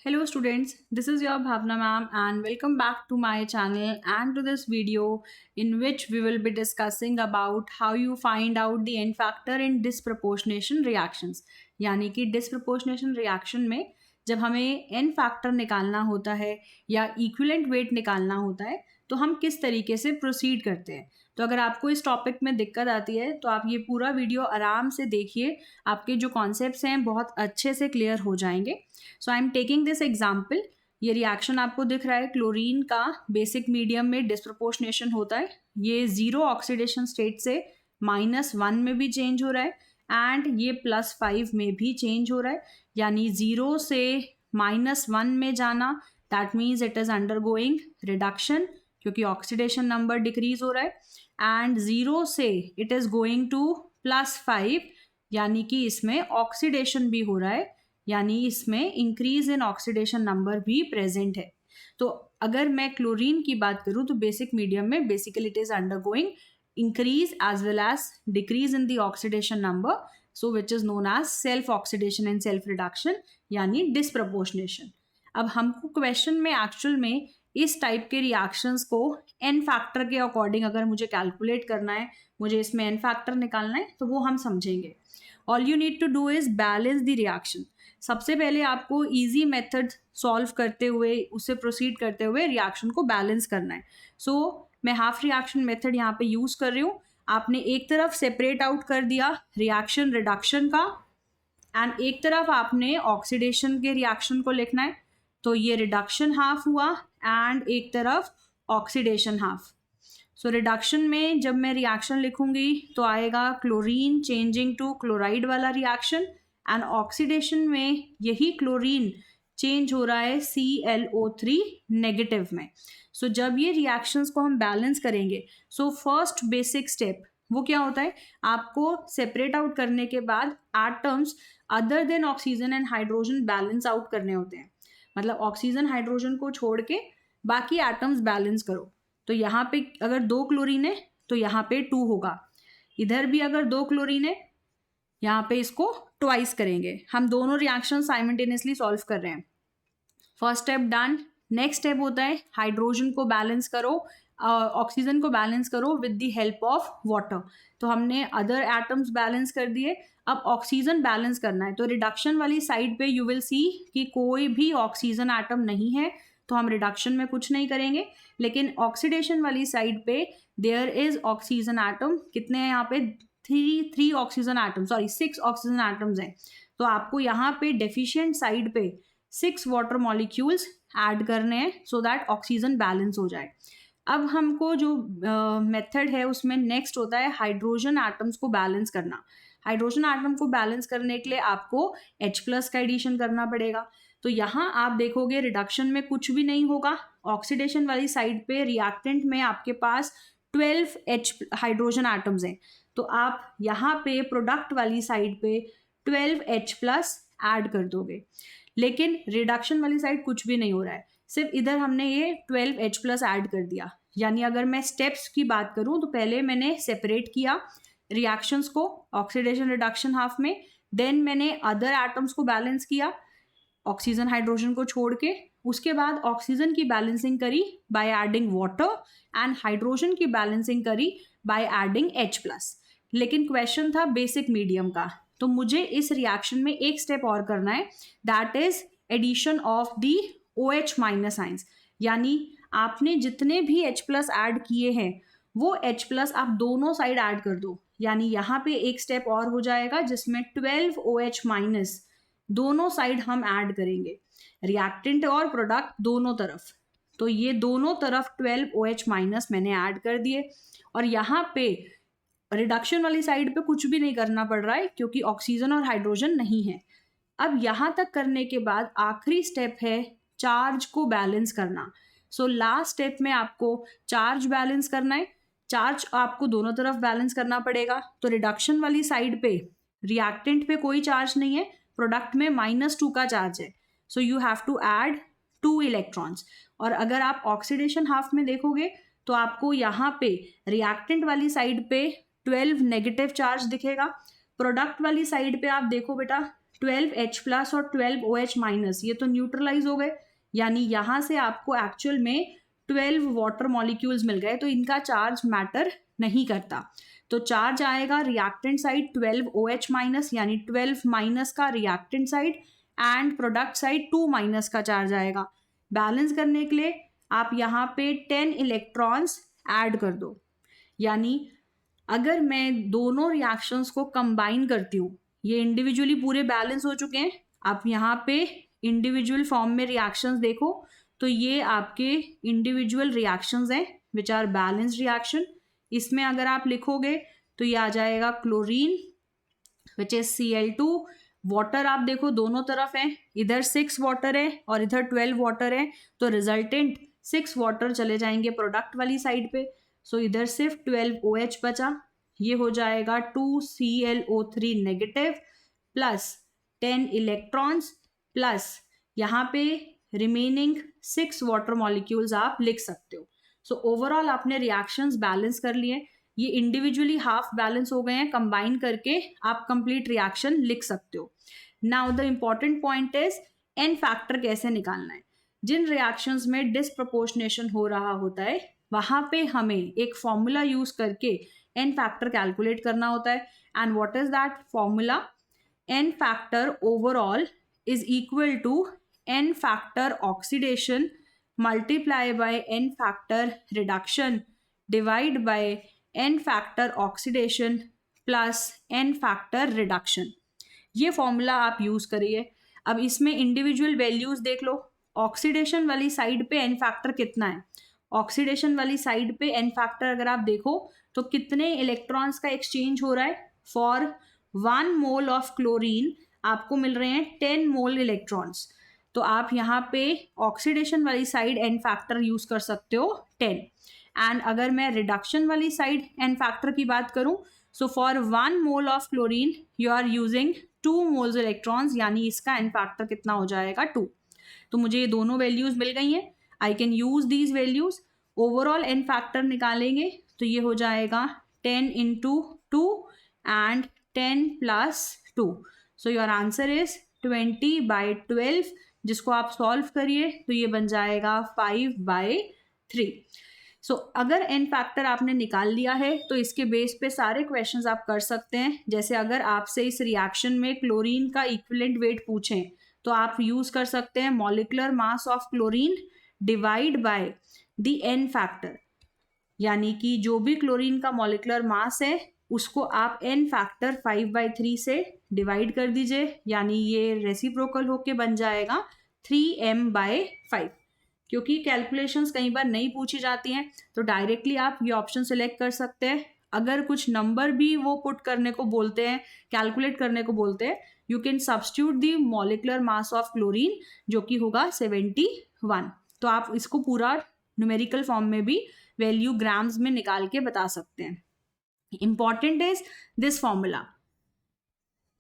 Hello students, this is your Bhavna ma'am and welcome back to my channel and to this video in which we will be discussing about how you find out the n factor in disproportionation reactions. यानी कि disproportionation reaction में जब हमें n factor निकालना होता है या equivalent weight निकालना होता है तो हम किस तरीके से प्रोसीड करते हैं। तो अगर आपको इस टॉपिक में दिक्कत आती है तो आप ये पूरा वीडियो आराम से देखिए, आपके जो कॉन्सेप्ट्स हैं बहुत अच्छे से क्लियर हो जाएंगे। So I am taking this example. ये रिएक्शन आपको दिख रहा है, क्लोरीन का बेसिक मीडियम में डिस्प्रोपोर्शनेशन होता है। ये 0 ऑक्सीडेशन स्टेट से -1 में भी चेंज हो रहा है एंड ये +5 में भी चेंज हो रहा है। यानी 0 से -1 में जाना that means it is undergoing reduction क्योंकि ऑक्सीडेशन नंबर डिक्रीज हो रहा है एंड 0 से इट इज़ गोइंग टू +5 यानी कि इसमें ऑक्सीडेशन भी हो रहा है, यानी इसमें इंक्रीज इन ऑक्सीडेशन नंबर भी प्रेजेंट है। तो अगर मैं क्लोरीन की बात करूं तो बेसिक मीडियम में basically it is undergoing increase as well as decrease in the oxidation number, so which is known as self oxidation and self reduction यानी डिस्प्रपोर्शनेशन। अब हमको क्वेश्चन में एक्चुअल में इस टाइप के रिएक्शंस को एन फैक्टर के अकॉर्डिंग अगर मुझे कैलकुलेट करना है, मुझे इसमें एन फैक्टर निकालना है तो वो हम समझेंगे। All you need to do is balance the reaction. सबसे पहले आपको इजी मेथड सॉल्व करते हुए उससे प्रोसीड करते हुए रिएक्शन को बैलेंस करना है। सो मैं हाफ रिएक्शन मेथड यहाँ पे यूज़ कर रही हूँ। आपने एक तरफ सेपरेट आउट कर दिया रिएक्शन रिडक्शन का एंड एक तरफ आपने ऑक्सीडेशन के रिएक्शन को लिखना है। तो ये रिडक्शन हाफ हुआ एंड एक तरफ ऑक्सीडेशन हाफ। सो रिडक्शन में जब मैं रिएक्शन लिखूंगी तो आएगा क्लोरीन चेंजिंग टू क्लोराइड वाला रिएक्शन एंड ऑक्सीडेशन में यही क्लोरीन चेंज हो रहा है ClO3 नेगेटिव में। सो जब ये रिएक्शंस को हम बैलेंस करेंगे सो फर्स्ट बेसिक स्टेप वो क्या होता है, आपको सेपरेट आउट करने के बाद atoms other than oxygen and hydrogen balance out करने होते हैं। मतलब ऑक्सीजन हाइड्रोजन को छोड़ के बाकी एटम्स बैलेंस करो। तो यहाँ पे अगर 2 क्लोरीन है तो यहाँ पे 2 होगा, इधर भी अगर 2 क्लोरीन है यहाँ पे इसको ट्वाइस करेंगे। हम दोनों रिएक्शन साइमल्टेनियसली सॉल्व कर रहे हैं। First step done. Next step होता है हाइड्रोजन को बैलेंस करो, ऑक्सीजन को बैलेंस करो with the help of water. तो हमने अदर एटम्स बैलेंस कर दिए, अब ऑक्सीजन बैलेंस करना है। तो रिडक्शन वाली साइड पे यू विल सी कि कोई भी ऑक्सीजन एटम नहीं है तो हम रिडक्शन में कुछ नहीं करेंगे, लेकिन ऑक्सीडेशन वाली साइड पे देयर इज ऑक्सीजन एटम। कितने हैं यहाँ पे? 3 oxygen atom, sorry 6 oxygen atoms हैं। तो आपको यहाँ पे डेफिशिएंट साइड पे 6 वाटर मॉलिक्यूल्स ऐड करने हैं सो दैट ऑक्सीजन बैलेंस हो जाए। अब हमको जो मेथड है उसमें नेक्स्ट होता है हाइड्रोजन एटम्स को बैलेंस करना। हाइड्रोजन एटम को बैलेंस करने के लिए आपको H+ का एडिशन करना पड़ेगा। तो यहाँ आप देखोगे रिडक्शन में कुछ भी नहीं होगा, ऑक्सीडेशन वाली साइड पे रिएक्टेंट में आपके पास 12 H हाइड्रोजन एटम्स हैं। तो आप यहाँ पे प्रोडक्ट वाली साइड पे 12 H+ ऐड कर दोगे, लेकिन रिडक्शन वाली साइड कुछ भी नहीं हो रहा है, सिर्फ इधर हमने ये 12 H+ ऐड कर दिया। यानी अगर मैं स्टेप्स की बात करूँ तो पहले मैंने सेपरेट किया रिएक्शंस को ऑक्सीडेशन रिडक्शन हाफ में, देन मैंने अदर एटम्स को बैलेंस किया ऑक्सीजन हाइड्रोजन को छोड़ के, उसके बाद ऑक्सीजन की बैलेंसिंग करी by adding water and hydrogen की बैलेंसिंग करी बाय एडिंग H+। लेकिन क्वेश्चन था बेसिक मीडियम का, तो मुझे इस रिएक्शन में एक स्टेप और करना है, that is addition of the OH- ions. यानी आपने जितने भी H+ ऐड किए हैं वो H+ आप दोनों साइड ऐड कर दो। यानी यहाँ पे एक स्टेप और हो जाएगा जिसमें 12 OH- दोनों साइड हम ऐड करेंगे, रिएक्टेंट और प्रोडक्ट दोनों तरफ। तो ये दोनों तरफ 12 OH- मैंने ऐड कर दिए और यहाँ पे रिडक्शन वाली साइड पे कुछ भी नहीं करना पड़ रहा है क्योंकि ऑक्सीजन और हाइड्रोजन नहीं है। अब यहाँ तक करने के बाद आखिरी स्टेप है चार्ज को बैलेंस करना। सो लास्ट स्टेप में आपको चार्ज बैलेंस करना है। चार्ज आपको दोनों तरफ बैलेंस करना पड़ेगा। तो रिडक्शन वाली साइड पे रिएक्टेंट पे कोई चार्ज नहीं है, प्रोडक्ट में -2 का चार्ज है, so you have to add 2 electrons. और अगर आप ऑक्सीडेशन हाफ में देखोगे तो आपको यहाँ पे रिएक्टेंट वाली साइड पे 12 नेगेटिव चार्ज दिखेगा, प्रोडक्ट वाली साइड पे आप देखो बेटा 12H+ और 12OH-, ये तो न्यूट्रलाइज हो गए, यानी यहाँ से आपको एक्चुअल में 12 वाटर मॉलिक्यूल्स मिल गए, तो इनका चार्ज मैटर नहीं करता। तो चार्ज आएगा रिएक्टेंट साइड 12OH-, यानी 12- का reactant side, and product side 2- का चार्ज आएगा। बैलेंस करने के लिए आप यहाँ पे 10 इलेक्ट्रॉन्स ऐड कर दो, यानी अगर मैं दोनों रिएक्शंस को कंबाइन करती हूँ, ये इंडिविजुअली पूरे बैलेंस हो चुके हैं, आप यहाँ पे इंडिविजुअल फॉर्म में रिएक्शंस देखो तो ये आपके इंडिविजुअल रिएक्शंस हैं विच आर बैलेंस्ड रिएक्शन। इसमें अगर आप लिखोगे तो ये आ जाएगा chlorine which is Cl2, water आप देखो दोनों तरफ है, इधर 6 वाटर है और इधर 12 वाटर है, तो रिजल्टेंट 6 वाटर चले जाएंगे प्रोडक्ट वाली साइड पे, सो इधर सिर्फ 12OH बचा, ये हो जाएगा 2ClO3 negative plus 10 electrons plus यहाँ पे रिमेनिंग 6 वाटर मॉलिक्यूल्स आप लिख सकते हो। सो ओवरऑल आपने रिएक्शंस बैलेंस कर लिए, ये इंडिविजुअली हाफ बैलेंस हो गए हैं, कंबाइन करके आप कंप्लीट रिएक्शन लिख सकते हो। Now the important point is an factor कैसे निकालना है। जिन रिएक्शंस में डिसप्रपोर्शनेशन हो रहा होता है वहां पे हमें एक फॉर्मूला यूज करके एन फैक्टर कैलकुलेट करना होता है, and what is that formula? N factor overall is equal to n factor oxidation multiply by n factor reduction divide by n factor oxidation plus n factor reduction. ये formula आप use करिए। अब इसमें individual values देख लो। Oxidation वाली side पे n factor कितना है? ऑक्सीडेशन वाली साइड पे एन फैक्टर अगर आप देखो तो कितने इलेक्ट्रॉन्स का एक्सचेंज हो रहा है? फॉर 1 मोल ऑफ क्लोरीन आपको मिल रहे हैं 10 मोल इलेक्ट्रॉन्स। तो आप यहाँ पे ऑक्सीडेशन वाली साइड एन फैक्टर यूज कर सकते हो 10, एंड अगर मैं रिडक्शन वाली साइड एन फैक्टर की बात करूं so for 1 mole of chlorine you are using 2 moles electrons, यानी इसका एन फैक्टर कितना हो जाएगा? 2। तो मुझे ये दोनों वैल्यूज मिल गई हैं, I can use these values. Overall n factor निकालेंगे तो ये हो जाएगा 10 into 2 and 10 plus 2, so your answer is 20/12, जिसको आप सॉल्व करिए तो ये बन जाएगा 5/3। सो अगर एन फैक्टर आपने निकाल लिया है तो इसके बेस पे सारे क्वेश्चंस आप कर सकते हैं। जैसे अगर आपसे इस रिएक्शन में क्लोरीन का इक्विवेलेंट वेट पूछें तो आप यूज कर सकते हैं molecular mass of chlorine divide by the n factor, यानी कि जो भी क्लोरीन का मॉलिक्यूलर मास है उसको आप एन फैक्टर 5/3 से डिवाइड कर दीजिए, यानी ये रेसिप्रोकल होके बन जाएगा 3m/5। क्योंकि कैलकुलेशंस कई बार नहीं पूछी जाती हैं तो डायरेक्टली आप ये ऑप्शन सेलेक्ट कर सकते हैं। अगर कुछ नंबर भी वो पुट करने को बोलते हैं, कैलकुलेट करने को बोलते हैं, you can substitute the molecular mass of chlorine जो कि होगा 71। तो आप इसको पूरा न्यूमेरिकल फॉर्म में भी वैल्यू ग्राम्स में निकाल के बता सकते हैं। Important is this formula.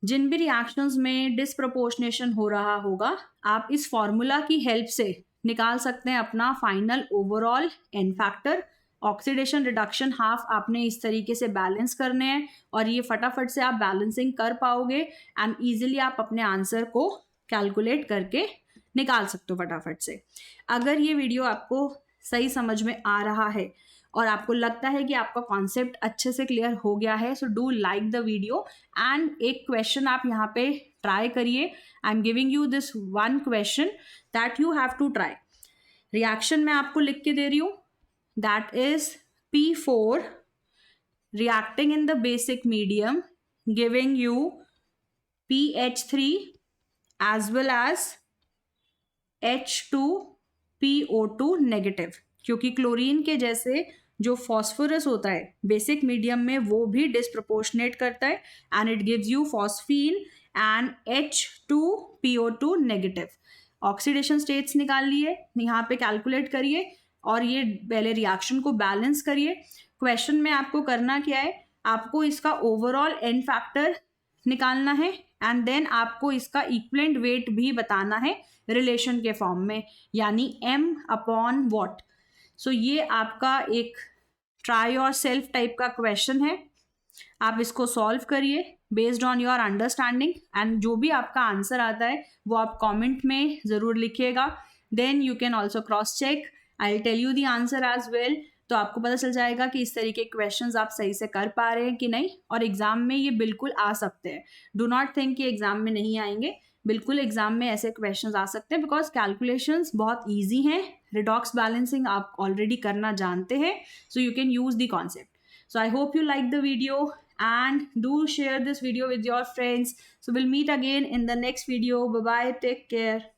जिन भी रिएक्शंस में डिसप्रपोर्शनेशन हो रहा होगा आप इस फॉर्मूला की हेल्प से निकाल सकते हैं अपना final overall n factor. Oxidation reduction half आपने इस तरीके से बैलेंस करने हैं और ये फटाफट से आप बैलेंसिंग कर पाओगे एंड इजीली आप अपने आंसर को कैलकुलेट करके निकाल सकते हो फटाफट से। अगर ये वीडियो आपको सही समझ में आ रहा है और आपको लगता है कि आपका कॉन्सेप्ट अच्छे से क्लियर हो गया है so do like the video, and एक क्वेश्चन आप यहाँ पे ट्राई करिए। I am giving you this one question that you have to try. Reaction मैं आपको लिख के दे रही हूँ, that is P4 reacting in the basic medium giving you PH3 as well as H2PO2 negative. क्योंकि क्लोरीन के जैसे जो फॉस्फोरस होता है बेसिक मीडियम में वो भी डिसप्रपोर्शनेट करता है and it gives you phosphine and H2PO2 negative. Oxidation states निकाल लिए, यहाँ पे कैलकुलेट करिए और ये पहले रिएक्शन को बैलेंस करिए। क्वेश्चन में आपको करना क्या है, आपको इसका ओवरऑल एन फैक्टर निकालना है एंड देन आपको इसका इक्विवेलेंट वेट भी बताना है रिलेशन के फॉर्म में, यानी m/what। सो ये आपका एक ट्राई और सेल्फ टाइप का क्वेश्चन है, आप इसको सॉल्व करिए based on your understanding, and जो भी आपका आंसर आता है वो आप कमेंट में ज़रूर लिखिएगा. Then you can also cross check, I will tell you the answer as well. तो आपको पता चल जाएगा कि इस तरीके के क्वेश्चंस आप सही से कर पा रहे हैं कि नहीं, और एग्जाम में ये बिल्कुल आ सकते हैं. डू नॉट थिंक कि एग्जाम में नहीं आएंगे, बिल्कुल एग्जाम में ऐसे क्वेश्चंस आ सकते हैं, बिकॉज कैलकुलेशंस बहुत ईजी हैं. रिडॉक्स बैलेंसिंग आप ऑलरेडी करना जानते हैं, so you can use the concept. So I hope you like the video and do share this video with your friends. So we'll meet again in the next video. Bye bye, take care.